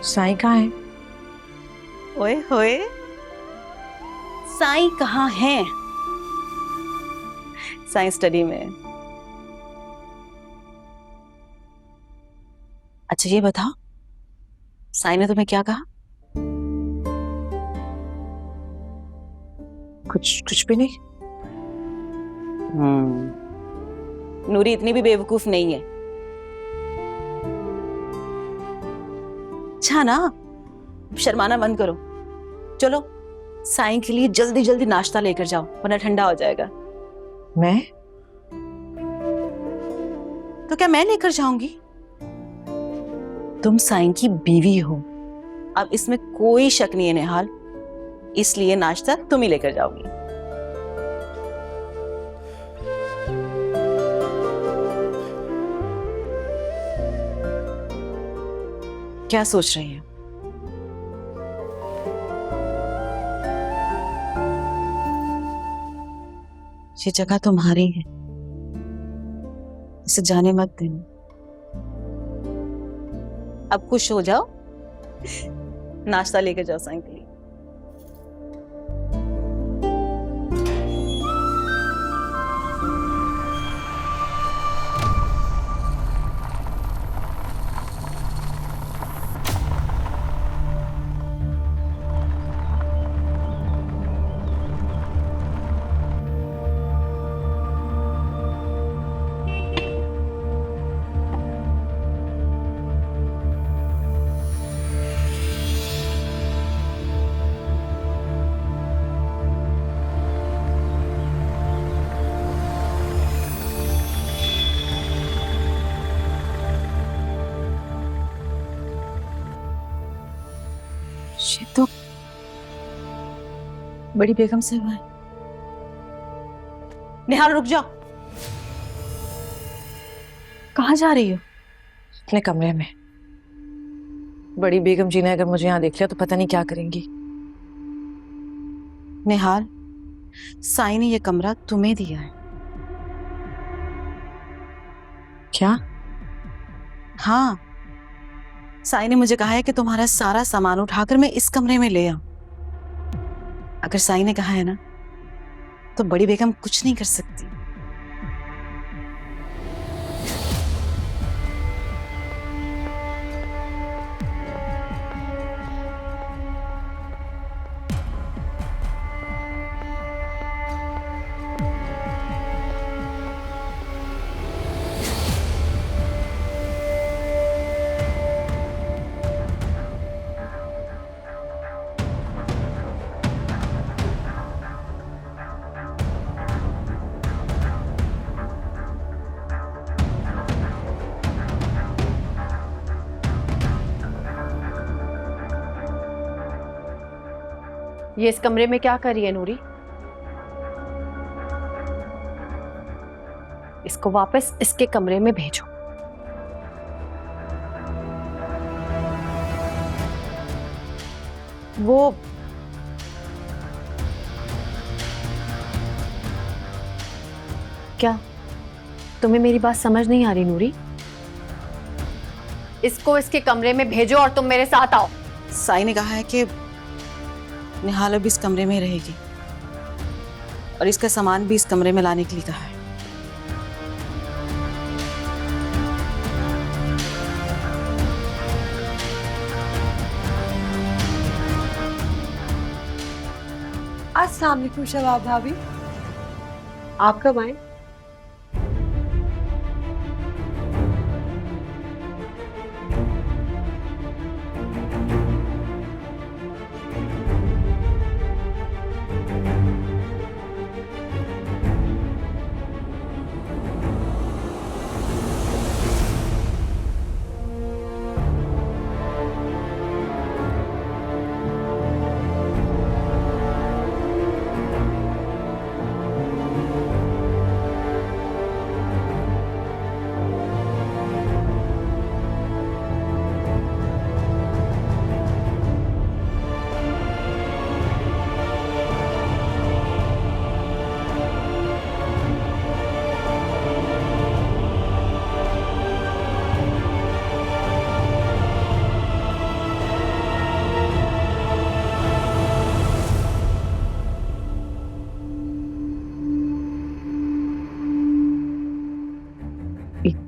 साईं कहाँ है? ओए होए, साईं कहाँ हैं? साईं स्टडी में। अच्छा ये बताओ, साईं ने तुम्हें क्या कहा? कुछ कुछ भी नहीं। नूरी इतनी भी बेवकूफ नहीं है। अच्छा ना, शर्माना बंद करो। चलो साईं के लिए जल्दी जल्दी नाश्ता लेकर जाओ, वरना ठंडा हो जाएगा। मैं? तो क्या मैं लेकर जाऊंगी? तुम साईं की बीवी हो, अब इसमें कोई शक नहीं है निहाल, इसलिए नाश्ता तुम ही लेकर जाओगी। क्या सोच रही है? ये जगह तुम्हारी है, इसे जाने मत देना। अब खुश हो जाओ, नाश्ता लेकर जाओ साईं के लिए। ये तो बड़ी बेगम से हुआ है। निहाल रुक जाओ। कहाँ जा रही हो? अपने कमरे में। बड़ी बेगम जी ने अगर मुझे यहाँ देख लिया तो पता नहीं क्या करेंगी। निहाल, साईं ने ये कमरा तुम्हें दिया है। क्या? हाँ, साईं ने मुझे कहा है कि तुम्हारा सारा सामान उठाकर मैं इस कमरे में ले आऊं। अगर साईं ने कहा है ना, तो बड़ी बेगम कुछ नहीं कर सकती। ये इस कमरे में क्या कर रही है नूरी? इसको वापस इसके कमरे में भेजो। वो क्या, तुम्हें मेरी बात समझ नहीं आ रही नूरी? इसको इसके कमरे में भेजो और तुम मेरे साथ आओ। साईं ने कहा है कि निहाल अब इस कमरे में रहेगी और इसका सामान भी इस कमरे में लाने के लिए कहा है। अस्सलाम वालेकुम शबाब भाभी, आप कब आए?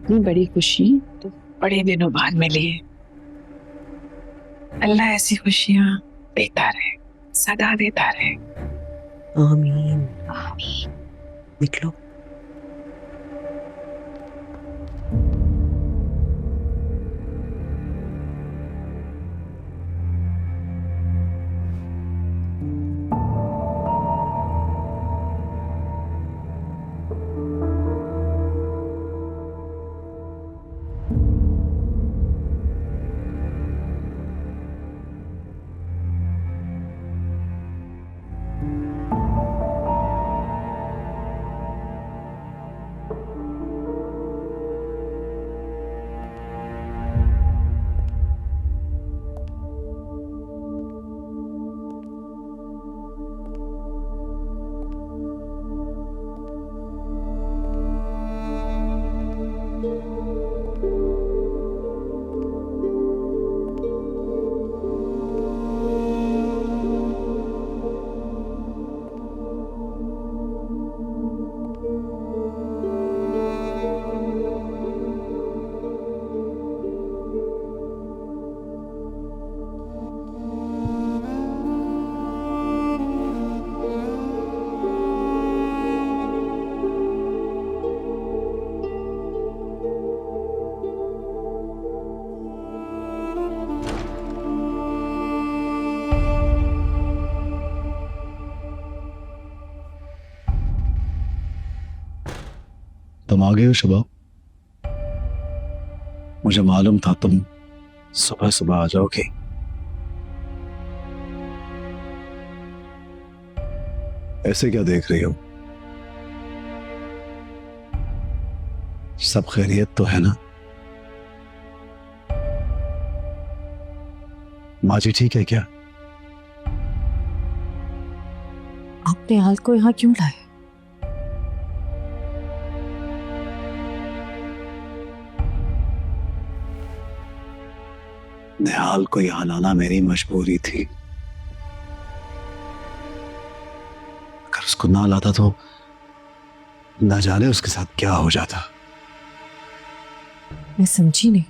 इतनी बड़ी खुशी तो बड़े दिनों बाद मिली है। अल्लाह ऐसी खुशियां देता रहे, सदा देता रहे। आमीन। आमीन। निकलो। तुम आ गए हो शबा? मुझे मालूम था तुम सुबह सुबह आ जाओगे। ऐसे क्या देख रही हो? सब खैरियत तो है ना? माँ जी ठीक है क्या? आपने हाल को यहाँ क्यों लाए? निहाल को यहाँ लाना मेरी मजबूरी थी। अगर उसको ना लाता तो ना जाने उसके साथ क्या हो जाता। मैं समझी नहीं।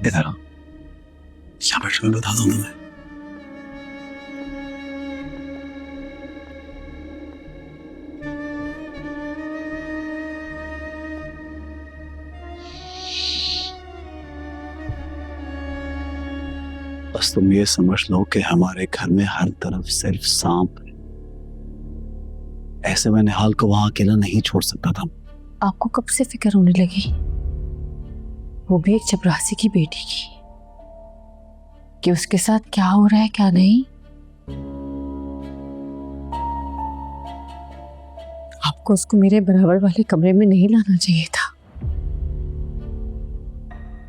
इधर आओ, यहाँ बैठ, मैं बता दूंगा मैं। बस तुम ये समझ लो कि हमारे घर में हर तरफ सिर्फ सांप है। ऐसे मैं निहाल को वहां अकेला नहीं छोड़ सकता था। आपको कब से फिक्र होने लगी, वो भी एक चपरासी की बेटी की, कि उसके साथ क्या हो रहा है क्या नहीं? आपको उसको मेरे बराबर वाले कमरे में नहीं लाना चाहिए था।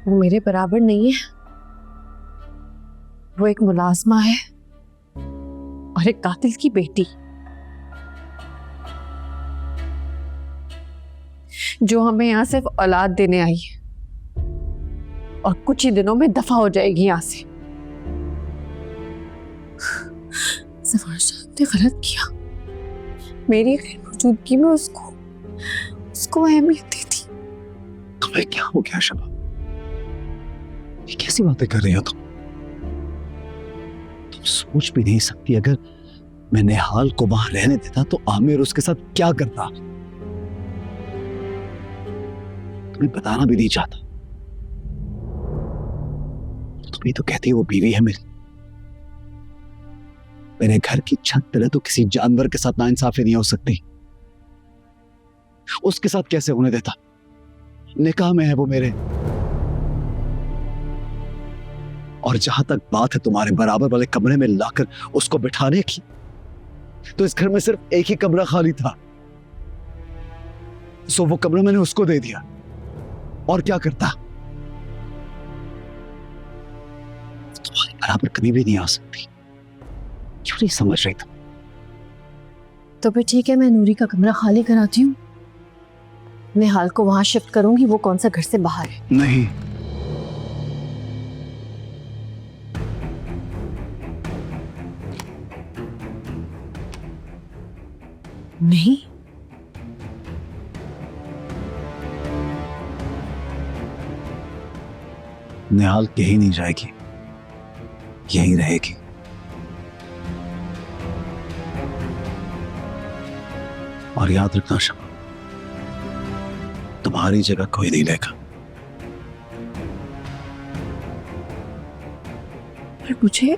वो मेरे बराबर नहीं है, वो एक मुलाजमा है और एक कातिल की बेटी, जो हमें यहाँ सिर्फ औलाद देने आई है और कुछ ही दिनों में दफा हो जाएगी यहाँ से। जफर साहब ने गलत किया, मेरी गैर मौजूदगी में उसको अहमियत दी थी। तुम्हें क्या हो गया शबा? ये कैसी बातें कर रही हो तुम सोच भी नहीं सकती। अगर मैं निहाल को वहां रहने देता तो आमिर उसके साथ क्या करता, तुम्हें बताना भी नहीं चाहता। तुम ही तो कहती है वो बीवी है मेरी। मेरे घर की छत तले तो किसी जानवर के साथ नाइंसाफी नहीं हो सकती, उसके साथ कैसे होने देता? निकाह में है वो मेरे। और जहां तक बात है तुम्हारे बराबर वाले कमरे में लाकर उसको बिठाने की, तो इस घर में सिर्फ एक ही कमरा खाली था, सो वो कमरा मैंने उसको दे दिया। और क्या करता? तुम्हारे बराबर कभी भी नहीं आ सकती। क्यों नहीं समझ रही तुम? तो फिर ठीक है, मैं नूरी का कमरा खाली कराती हूँ। निहाल को वहां शिफ्ट करूंगी, वो कौन सा घर से बाहर है। नहीं, नहीं, निहाल कहीं नहीं जाएगी, यहीं रहेगी। और याद रखना शबा, तुम्हारी जगह कोई नहीं लेगा। पर मुझे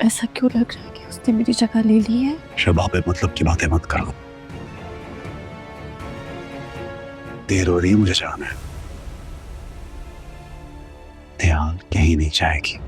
ऐसा क्यों लग रहा है कि उसने मेरी जगह ले ली है? शबा पे मतलब की बातें मत करो, देर हो रही है, मुझे जाना है। निहाल कहीं नहीं जाएगी।